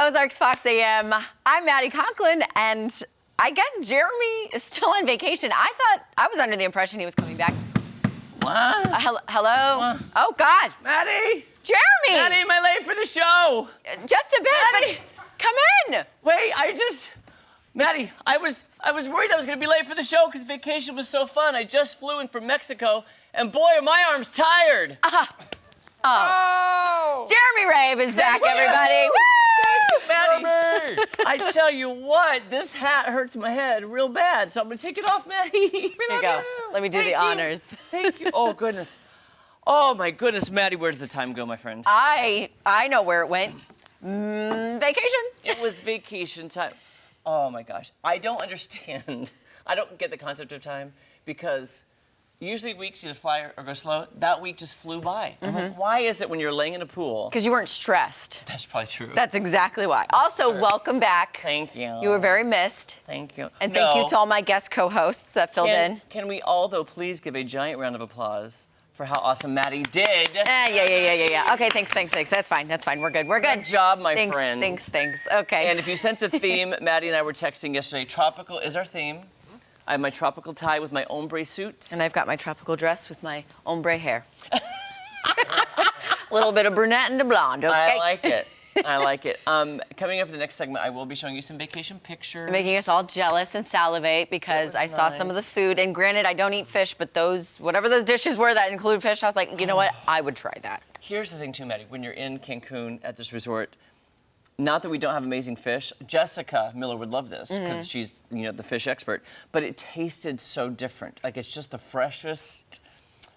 Ozarks Fox AM. I'm Maddie Conklin, and I guess Jeremy is still on vacation. I was under the impression he was coming back. What? Hello? What? Oh, God. Maddie! Jeremy! Maddie, am I late for the show? Just a bit. Maddie! Come in. Wait, Maddie, I was worried I was gonna be late for the show because vacation was so fun. I just flew in from Mexico, and boy, are my arms tired. Oh. Jeremy Rave is back, everybody. Maddie, I tell you what, this hat hurts my head real bad, so I'm gonna take it off, Maddie. Here you go. Let me do the honors. Thank you. Oh, goodness. Oh, my goodness, Maddie, where does the time go, my friend? I know where it went. Vacation. It was vacation time. Oh, my gosh. I don't understand. I don't get the concept of time because usually weeks either fly or go slow. That week just flew by. I'm like, why is it when you're laying in a pool? Because you weren't stressed. That's probably true. That's exactly why. Also, welcome back. Thank you. You were very missed. Thank you. And thank you to all my guest co-hosts that filled in. Can we all, though, please give a giant round of applause for how awesome Maddie did? Yeah. Okay, thanks. That's fine. We're good. Good job, my thanks, friend. Thanks. Okay. And if you sense a theme, Maddie and I were texting yesterday. Tropical is our theme. I have my tropical tie with my ombre suit. And I've got my tropical dress with my ombre hair. A little bit of brunette and a blonde, okay? I like it. Coming up in the next segment, I will be showing you some vacation pictures. Making us all jealous and salivate because I saw some of the food. And granted, I don't eat fish, but whatever those dishes were that include fish, I was like, you know what? I would try that. Here's the thing, too, Maddie. When you're in Cancun at this resort, not that we don't have amazing fish. Jessica Miller would love this because she's, the fish expert. But it tasted so different. Like, it's just the freshest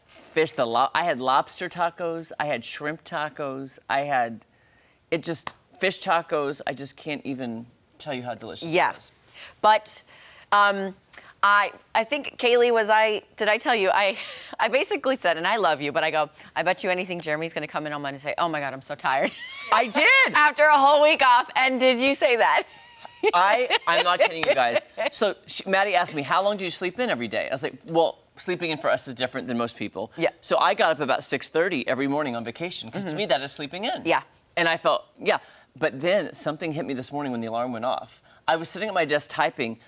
fish. I had lobster tacos. I had shrimp tacos. Fish tacos. I just can't even tell you how delicious it was. But I think, Kaylee, did I tell you, I basically said, and I love you, but I go, I bet you anything Jeremy's going to come in on Monday and say, oh, my God, I'm so tired. I did! After a whole week off. And did you say that? I'm not kidding you guys. So Maddie asked me, how long do you sleep in every day? I was like, well, sleeping in for us is different than most people. Yeah. So I got up about 6:30 every morning on vacation because to me that is sleeping in. Yeah. And I felt, But then something hit me this morning when the alarm went off. I was sitting at my desk typing.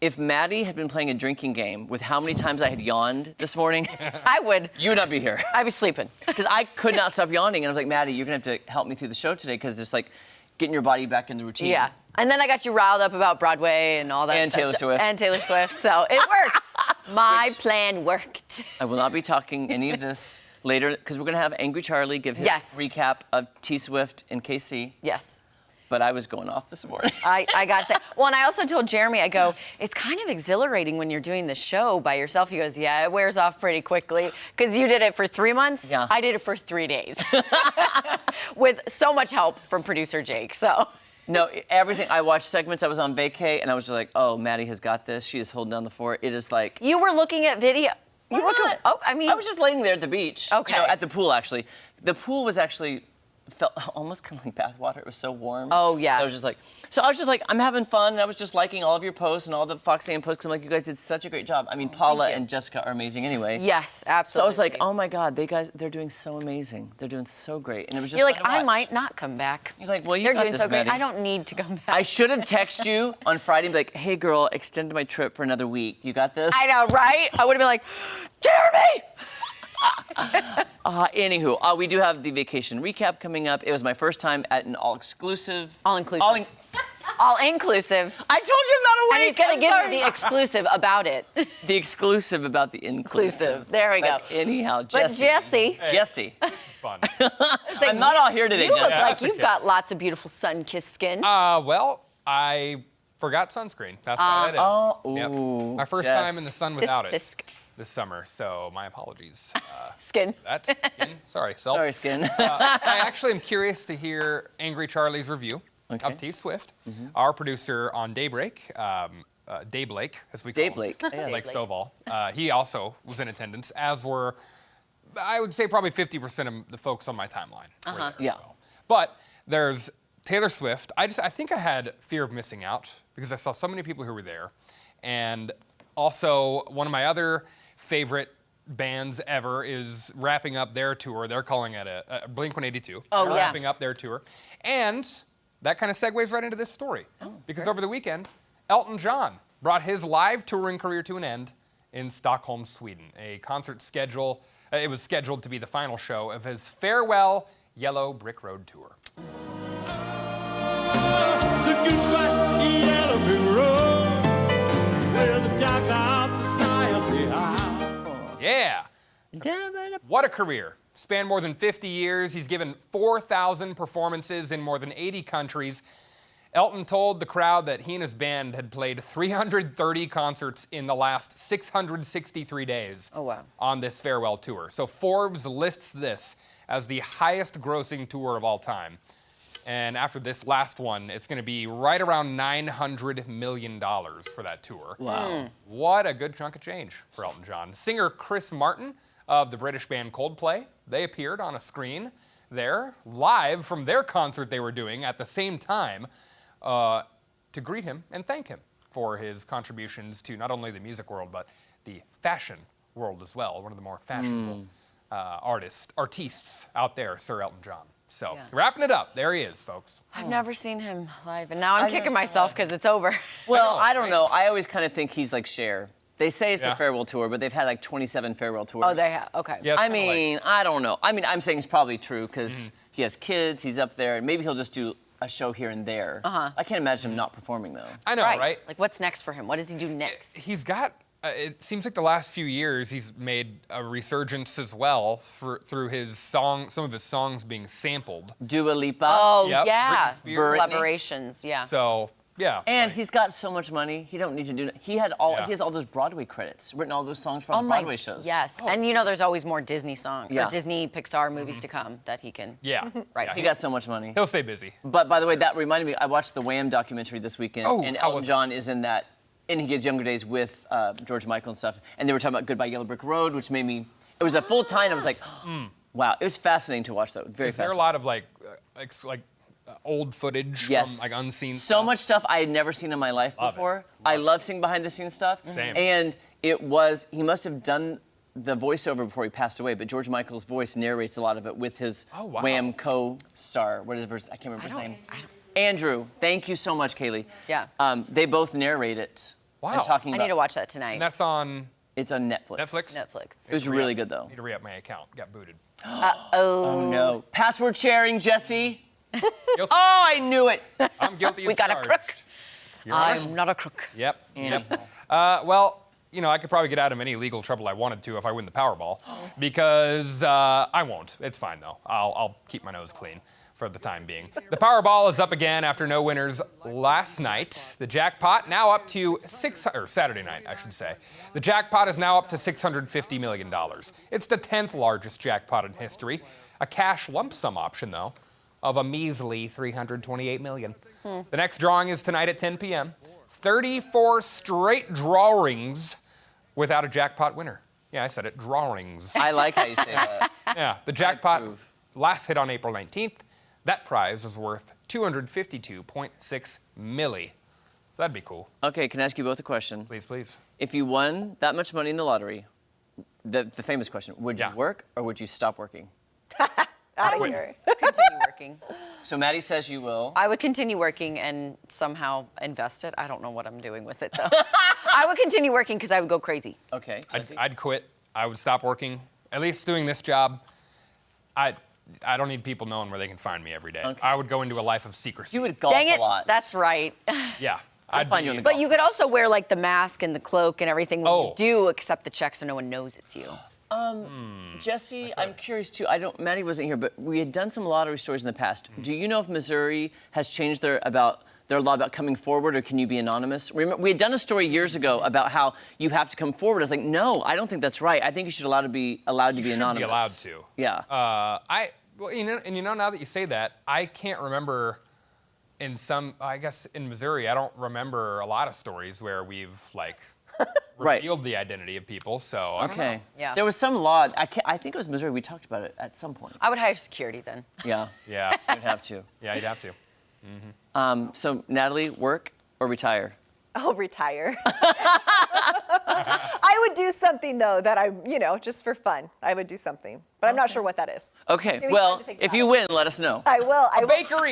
If Maddie had been playing a drinking game with how many times I had yawned this morning, I would. You would not be here. I was sleeping. Because I could not stop yawning. And I was like, Maddie, you're going to have to help me through the show today because it's like getting your body back in the routine. Yeah. And then I got you riled up about Broadway and all that and stuff. Taylor Swift. And Taylor Swift. So it worked. My plan worked. I will not be talking any of this later because we're going to have Angry Charlie give his recap of T Swift and KC. Yes. But I was going off this morning. I got to say. Well, and I also told Jeremy, I go, it's kind of exhilarating when you're doing the show by yourself. He goes, yeah, it wears off pretty quickly. Because you did it for 3 months. Yeah. I did it for 3 days. With so much help from producer Jake, so. No, everything. I watched segments. I was on vacay, and I was just like, oh, Maddie has got this. She is holding down the fort. It is like. You were looking at video. I was just laying there at the beach. Okay. At the pool, actually. The pool was actually. Felt almost kind of like bath water. It was so warm. Oh, yeah. I was just like, I'm having fun. And I was just liking all of your posts and all the Fox AM posts. I'm like, you guys did such a great job. I mean, Paula and Jessica are amazing anyway. Yes, absolutely. So I was like, oh my God, they're doing so amazing. They're doing so great. And it was just You're like, fun to watch. I might not come back. He's like, well, you They're got doing this, so great. Maddie. I don't need to come back. I should have texted you on Friday and be like, hey girl, extended my trip for another week. You got this? I know, right? I would have been like, Jeremy! Anywho, we do have the vacation recap coming up. It was my first time at an all-inclusive. All-inclusive. All-inclusive. I told you about a week. And he's going to give you the exclusive about it. The exclusive about the inclusive. There we go. But anyhow, But Jesse. Jesse. Jesse. Fun. I'm not all here today, You look Jesse. like you've got lots of beautiful sun-kissed skin. Well, I forgot sunscreen. That's why that is. Oh, Yep. ooh, My first Jess. time in the sun without it Tisk. this summer, so my apologies. Skin. That's skin. Sorry, self. Sorry, skin. I actually am curious to hear Angry Charlie's review of T Swift, our producer on Daybreak, Dayblake, as we call him. Dayblake. Yeah. Blake Stovall. He also was in attendance, as were, I would say, probably 50% of the folks on my timeline. were there, Yeah. so. But there's Taylor Swift. I think I had fear of missing out because I saw so many people who were there. And also, one of my other favorite bands ever is wrapping up their tour. They're calling it a Blink-182. Oh, They're yeah. wrapping up their tour. And that kind of segues right into this story. Because over the weekend, Elton John brought his live touring career to an end in Stockholm, Sweden. A concert schedule, it was scheduled to be the final show of his farewell Yellow Brick Road tour. Yeah. What a career. Spanned more than 50 years. He's given 4,000 performances in more than 80 countries. Elton told the crowd that he and his band had played 330 concerts in the last 663 days on this farewell tour. So Forbes lists this as the highest grossing tour of all time. And after this last one, it's going to be right around $900 million for that tour. Wow. What a good chunk of change for Elton John. Singer Chris Martin of the British band Coldplay, they appeared on a screen there, live from their concert they were doing at the same time, to greet him and thank him for his contributions to not only the music world, but the fashion world as well. One of the more fashionable artists out there, Sir Elton John. So, wrapping it up, there he is, folks. I've never seen him live, and now I'm kicking myself because it's over. Well, I don't know. I always kind of think he's like Cher. They say it's the farewell tour, but they've had like 27 farewell tours. Oh, they have. Okay. Yeah, I mean, I don't know. I mean, I'm saying it's probably true because he has kids, he's up there, and maybe he'll just do a show here and there. I can't imagine him not performing, though. I know, right? Like, what's next for him? What does he do next? He's got, it seems like the last few years he's made a resurgence as well through his some of his songs being sampled. Dua Lipa. Oh, Yep, yeah. Britney Spears. Collaborations, yeah. So, yeah. And he's got so much money, he don't need to do. He has all those Broadway credits, written all those songs for all the Broadway shows. Yes, and you know there's always more Disney songs, Yeah. or Disney Pixar movies to come that he can. Right. He got so much money. He'll stay busy. But by the way, that reminded me, I watched the Wham documentary this weekend, and Elton John is in that, in his younger days with George Michael and stuff, and they were talking about Goodbye Yellow Brick Road, which made me, it was a full time, I was like, wow, it was fascinating to watch that, very Is there a lot of like old footage from like unseen stuff? So much stuff I had never seen in my life before. I love seeing behind the scenes stuff. Same. And he must have done the voiceover before he passed away, but George Michael's voice narrates a lot of it with his Wham co-star. What is his, I can't remember his name. Andrew, thank you so much, Kaylee. Yeah. They both narrate it. Wow. And talking I about, need to watch that tonight. And that's on it's on Netflix. Netflix. It was really good, though. I need to re-up my account. Got booted. Oh, no. Password sharing, Jesse. Guilty. Oh, I knew it. I'm guilty as We got a charged. crook. Your Honor. I'm not a crook. Yep. Annie. Yep. Well, you know, I could probably get out of any legal trouble I wanted to if I win the Powerball, because I won't. It's fine though. I'll keep my nose clean for the time being. The Powerball is up again after no winners last night. The jackpot now up to Saturday night, I should say. The jackpot is now up to $650 million. It's the 10th largest jackpot in history. A cash lump sum option though, of a measly $328 million. The next drawing is tonight at 10 p.m. 34 straight drawings without a jackpot winner. Yeah, I said it, drawings. I like how you say that. Yeah, the jackpot last hit on April 19th. That prize was worth $252.6 million. So that'd be cool. Okay, can I ask you both a question? Please, please. If you won that much money in the lottery, the famous question, would you work or would you stop working? Out of here. Continue working. So Maddie says you will. I would continue working and somehow invest it. I don't know what I'm doing with it though. I would continue working because I would go crazy. Okay, Jesse? I'd quit. I would stop working. At least doing this job, I don't need people knowing where they can find me every day. Okay. I would go into a life of secrecy. You would golf Dang it, a lot. that's right. Yeah. I'd find you on the But you could also wear like the mask and the cloak and everything when Oh. you do accept the check so no one knows it's you. Jesse, I'm curious too. Maddie wasn't here, but we had done some lottery stories in the past. Do you know if Missouri has changed their law about coming forward, or can you be anonymous? Remember, we had done a story years ago about how you have to come forward. I was like, no, I don't think that's right. I think you should allowed to be anonymous. Be allowed to. Yeah. Well, you know, now that you say that, I can't remember I guess in Missouri, I don't remember a lot of stories where we've like revealed the identity of people. So I don't know. Okay. Yeah. There was some law. I think it was Missouri. We talked about it at some point. I would hire security then. Yeah. Yeah. You'd have to. Yeah, you'd have to. So Natalie, work or retire? I'll retire. I would do something though that just for fun. I would do something, but I'm not sure what that is. Okay. Give me time Well, to think if about you it. win, let us know. I will. A bakery.